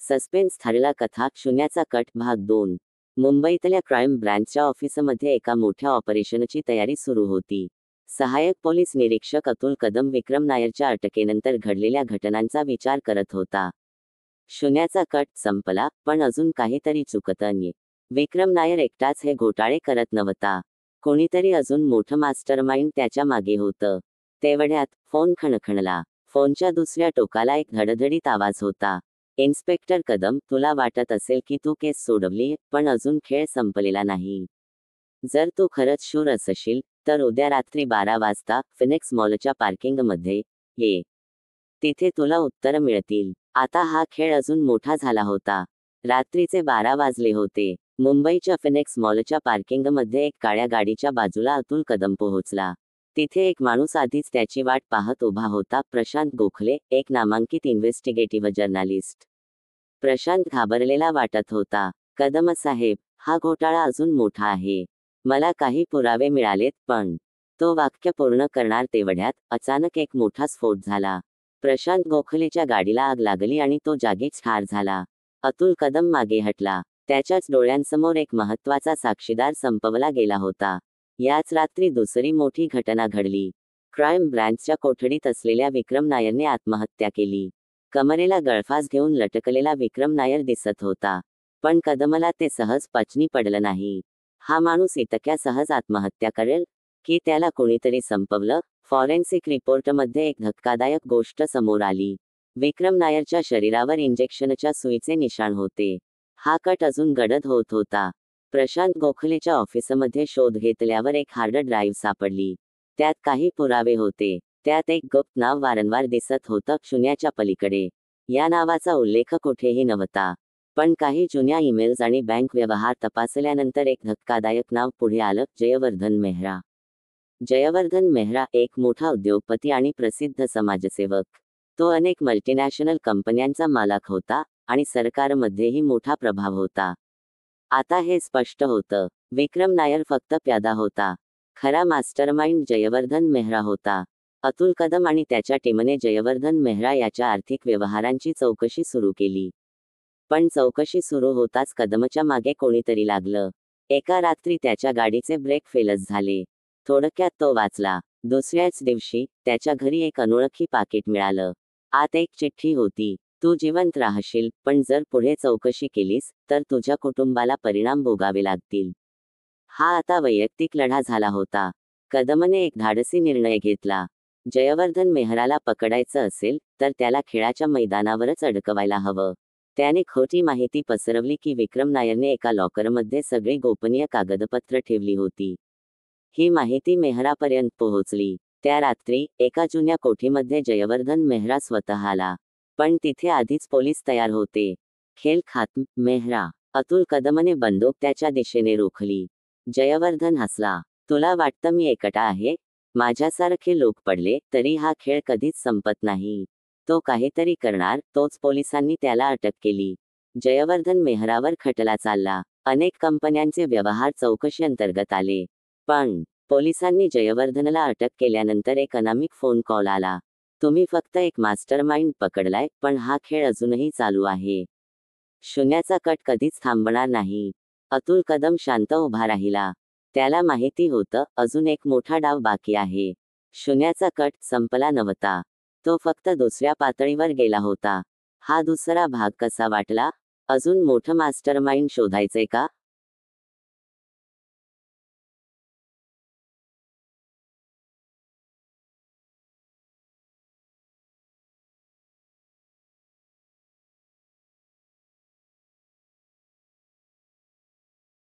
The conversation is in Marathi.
सस्पेन्स ठरला कथा शून्याचा कट भाग 2. मुंबईतल्या क्राईम ब्रँचच्या ऑफिसमध्ये एका मोठ्या ऑपरेशनची तयारी सुरू होती. सहाय्यक पोलीस निरीक्षक अतुल कदम विक्रम नायरच्या अटकेनंतर घडलेल्या घटनांचा विचार करत होता. शून्याचा कट संपला, पण अजून काहीतरी चुकतंय. विक्रम नायर एकटाच हे घोटाळे करत नव्हता. कोणीतरी अजून मोठं मास्टरमाइंड त्याच्या मागे होतं. तेवढ्यात फोन खणखणला. फोनच्या दुसऱ्या टोकाला एक धडधडीत आवाज होता. इन्स्पेक्टर कदम, तुला वाटत असेल की तू केस सोडवली, पण अजून खेळ संपलेला नाही. जर तू खरंच शूर असशील, तर उद्या रात्री 12 वाजता फिनिक्स मॉलच्या पार्किंगमध्ये ये. तिथे तुला उत्तरं मिळतील. आता हा खेळ अजून मोठा झाला होता. रात्रीचे 12 वाजले होते. मुंबईच्या फिनिक्स मॉलच्या पार्किंगमध्ये एक काळ्या गाडीच्या बाजूला अतुल कदम पोहोचला. तिथे एक माणूस आधीच त्याची वाट पाहत उभा होता. प्रशांत गोखले, एक नामांकित इन्व्हेस्टिगेटिव्ह जर्नालिस्ट. प्रशांत घाबरलेला वाटत होता. कदम साहेब, हा घोटाळा अजून मोठा आहे. मला काही पुरावे मिळालेत, पण तो वाक्य पूर्ण करणार तेवढ्यात अचानक एक मोठा स्फोट झाला. प्रशांत गोखलेच्या गाडीला आग लागली आणि तो जागीच ठार झाला. अतुल कदम मागे हटला. त्याच्याच डोळ्यांसमोर एक महत्त्वाचा साक्षीदार संपवला गेला होता. याच रात्री दुसरी मोठी घटना घडली. क्राईम ब्रँचच्या कोठडीत असलेल्या विक्रम नायरने आत्महत्या केली. कमरेला गळफास घेऊन लटकलेला विक्रम नायर दिसत होता. पण कदमला ते सहज पचनी पडलं नाही. हा माणूस इतक्या सहज आत्महत्या करेल, की त्याला कोणीतरी संपवलं? फॉरेन्सिक रिपोर्टमध्ये एक धक्कादायक गोष्ट समोर आली. विक्रम नायरच्या शरीरावर इंजेक्शनच्या सुईचे निशाण होते. हा कट अजून गडद होत होता. प्रशांत गोखलेच्या ऑफिसमध्ये शोध घेतल्यावर एक हार्ड ड्राईव्ह सापडली. त्यात काही पुरावे होते. त्यात एक गुप्त नाव वारंवार दिसत होतं, शून्याच्या पलीकडे. या नावाचा उल्लेख कुठेही नव्हता. पण काही जुन्या ईमेल्स आणि बँक व्यवहार तपासल्यानंतर एक धक्कादायक नाव पुढे आलं, जयवर्धन मेहरा. जयवर्धन मेहरा एक मोठा उद्योगपती आणि प्रसिद्ध समाजसेवक. तो अनेक मल्टीनॅशनल कंपन्यांचा मालक होता आणि सरकारमध्येही मोठा प्रभाव होता. आता हे स्पष्ट होतं, विक्रम नायर फक्त प्यादा होता. खरा मास्टरमाइंड जयवर्धन मेहरा होता. अतुल कदम आणि त्याच्या टीमने जयवर्धन मेहरा याच्या आर्थिक व्यवहारांची चौकशी सुरू केली. पण चौकशी सुरू होताच कदमच्या मागे कोणीतरी लागलं. एका रात्री त्याच्या गाडीचे ब्रेक फेलच झाले. थोडक्यात तो वाचला. दुसऱ्याच दिवशी त्याच्या घरी एक अनोळखी पाकिट मिळालं. आत एक चिठ्ठी होती. तू जिवंत राहशील, पण जर पुढे चौकशी केलीस, तर तुझ्या कुटुंबाला परिणाम भोगावे लागतील. हा आता वैयक्तिक लढा झाला होता. कदमने एक धाडसी निर्णय घेतला. जयवर्धन मेहराला पकडायचं असेल, तर त्याला खेळाच्या मैदानावरच अडकवायला हवं. त्याने खोटी माहिती पसरवली की विक्रम नायरने एका लॉकरमध्ये सगळी गोपनीय कागदपत्र ठेवली होती. ही माहिती मेहरापर्यंत पोहोचली. त्या रात्री एका जुन्या कोठीमध्ये जयवर्धन मेहरा स्वतः आला. पण तिथे आधीच पोलीस तयार होते. खेळ खात मेहरा. अतुल कदमने बंदूक त्याच्या दिशेने रोखली. जयवर्धन हसला. तुला वाटतं मी एकटा आहे? माझ्यासारखे लोक पडले तरी हा खेळ कधीच संपत नाही. तो काहीतरी करणार. तोच पोलिसांनी त्याला अटक केली. जयवर्धन मेहरावर खटला चालला. अनेक कंपन्यांचे व्यवहार चौकशी अंतर्गत आले. पण पोलिसांनी जयवर्धनला अटक केल्यानंतर एक अनामिक फोन कॉल आला. तुम्ही फक्त एक मास्टरमाइंड पकडलाय, पण हा खेळ अजूनही चालू आहे. शून्याचा कट कधीच थांबणार नाही. अतुल कदम शांत उभा राहिला. त्याला माहिती होतं, अजून एक मोठा डाव बाकी आहे. शून्याचा कट संपला नव्हता. तो फक्त दुसऱ्या पातळीवर गेला होता. हा दुसरा भाग कसा वाटला? अजून मोठं मास्टरमाइंड शोधायचंय का?